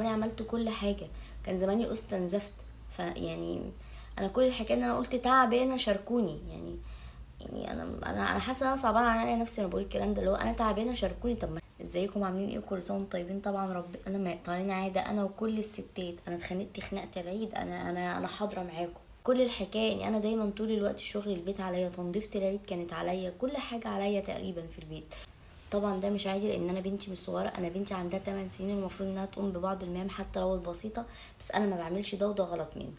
انا عملت كل حاجه، كان زماني استنزفت. فيعني انا كل الحكايه ان انا قلت تعبانه شاركوني. يعني انا حاسه ان انا صعبان عليا نفسي وانا بقول الكلام ده، اللي هو انا تعبانه شاركوني. طب ما ازيكم عاملين ايه؟ كل سنه وانتم طيبين. طبعا انا ما طالعين عاده، انا وكل الستات. انا اتخانقت خناقه العيد، انا حاضره معاكم. كل الحكايه اني انا دايما طول الوقت شغل البيت عليا، تنظيفه العيد كانت عليا، كل حاجه عليا تقريبا في البيت. طبعا ده مش عادي لان انا بنتي مش صغيره، انا بنتي عندها 8 سنين، المفروض انها تقوم ببعض المهام حتى لو البسيطه، بس انا ما بعملش ده وده غلط مني.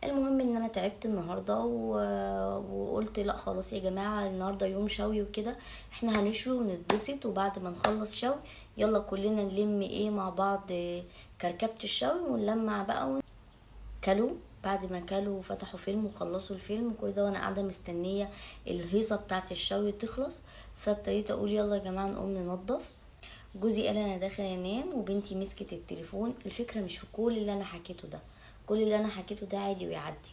المهم ان انا تعبت النهارده وقلت لا خلاص يا جماعه، النهارده يوم شوي وكده، احنا هنشوي ونتبسط، وبعد ما نخلص شوي يلا كلنا نلم ايه مع بعض كركبة الشوي ونلمع بقى. كلوا. بعد ما كلوا وفتحوا فيلم وخلصوا الفيلم وكل ده، وانا قاعده مستنيه الهيصه بتاعه الشوي تخلص، فابتديت اقول يلا يا جماعه نقوم ننضف. جوزي قال انا داخل انام، وبنتي مسكت التليفون. الفكره مش في كل اللي انا حكيته ده، كل اللي انا حكيته ده عادي ويعدي.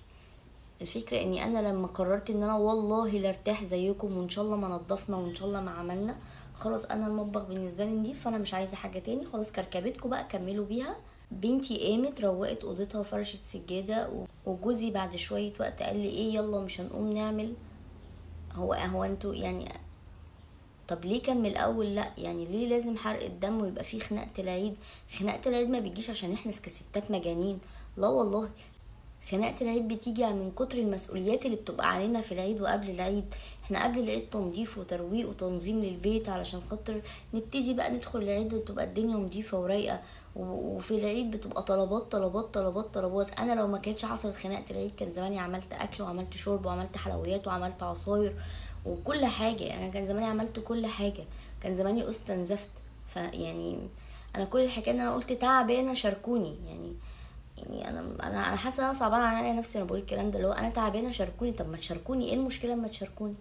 الفكرة اني انا لما قررت ان انا والله لا ارتاح زيكم، وان شاء الله ما نضفنا وان شاء الله ما عملنا، خلاص انا المطبخ بالنسبة لي نضيف، فانا مش عايزة حاجة تاني، خلاص كركبتكم بقى كملوا بيها. بنتي قامت روقت اوضتها وفرشت سجادة، وجوزي بعد شوية وقت قال لي ايه يلا مش هنقوم نعمل؟ هو انتوا يعني، طب ليه كان من الاول لا؟ يعني ليه لازم حرق الدم ويبقى فيه خناقة العيد؟ خناقة العيد ما بيجيش عشان احنا كستات مجانين، لا والله. خناقة العيد بتيجي من كتر المسؤوليات اللي بتبقى علينا في العيد وقبل العيد. احنا قبل العيد تنظيف وترويق وتنظيم للبيت علشان خاطر نبتدي بقى ندخل العيد وتبقى الدنيا نظيفة ورايقة. وفي العيد بتبقى طلبات طلبات طلبات طلبات. انا لو ما كانتش حصلت خناقة العيد كان زماني عملت اكل وعملت شرب وعملت حلويات وعملت عصاير وكل حاجة. يعني أنا كان زماني عملت كل حاجة، كان زماني استنزفت. فيعني انا كل الحكايه ان انا قلت تعبانه شاركوني. يعني انا حاسه ان انا صعبان عليا نفسي وانا بقول الكلام ده، اللي هو انا تعبانه شاركوني. طب ما تشاركوني، ايه المشكله اما تشاركوني؟